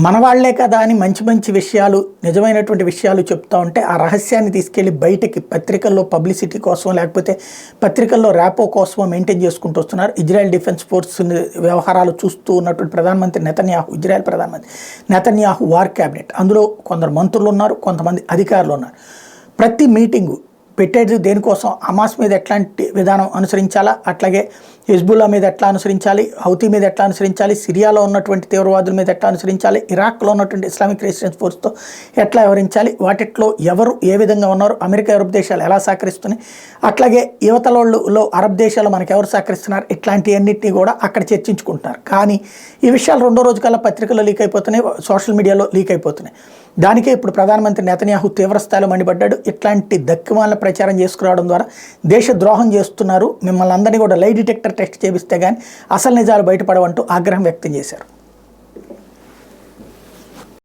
మన వాళ్లే కదా అని మంచి మంచి విషయాలు, నిజమైనటువంటి విషయాలు చెప్తా ఉంటే ఆ రహస్యాన్ని తీసుకెళ్లి బయటకి పత్రికల్లో పబ్లిసిటీ కోసం, లేకపోతే పత్రికల్లో ర్యాపో కోసమో మెయింటైన్ చేసుకుంటూ వస్తున్నారు. ఇజ్రాయెల్ డిఫెన్స్ ఫోర్స్ వ్యవహారాలు చూస్తూ ఉన్నటువంటి ప్రధానమంత్రి నెతన్యాహు, ఇజ్రాయెల్ ప్రధానమంత్రి నెతన్యాహు వార్ క్యాబినెట్, అందులో కొందరు మంత్రులు ఉన్నారు, కొంతమంది అధికారులు ఉన్నారు. ప్రతి మీటింగు పెట్టేది దేనికోసం, హమాస్ మీద ఎట్లాంటి విధానం అనుసరించాలా, అట్లాగే హిజ్బుల్లా మీద ఎట్లా అనుసరించాలి, హౌతీ మీద ఎట్లా అనుసరించాలి, సిరియాలో ఉన్నటువంటి తీవ్రవాదుల మీద ఎట్లా అనుసరించాలి, ఇరాక్లో ఉన్నటువంటి ఇస్లామిక్ రెసిస్టెన్స్ ఫోర్స్తో ఎట్లా వ్యవహరించాలి, వాటిట్లో ఎవరు ఏ విధంగా ఉన్నారు, అమెరికా యూరప్ దేశాలు ఎలా సహకరిస్తున్నాయి, అట్లాగే యువతలలో అరబ్ దేశాలు మనకు ఎవరు సహకరిస్తున్నారు, ఇట్లాంటివన్నింటినీ కూడా అక్కడ చర్చించుకుంటున్నారు. కానీ ఈ విషయాలు రెండో రోజు కల్లా పత్రికల్లో లీక్ అయిపోతున్నాయి, సోషల్ మీడియాలో లీక్ అయిపోతున్నాయి. దానికే ఇప్పుడు ప్రధానమంత్రి నెతన్యాహు తీవ్రస్థాయిలో మండిపడ్డాడు. ఇట్లాంటి దక్కుమాల ప్రచారం చేసుకురావడం ద్వారా దేశ ద్రోహం చేస్తున్నారు, మిమ్మల్ని అందరినీ కూడా లై డిటెక్టర్ టెస్ట్ చేపిస్తే కానీ అసలు నిజాలు బయటపడవంటూ ఆగ్రహం వ్యక్తం చేశారు.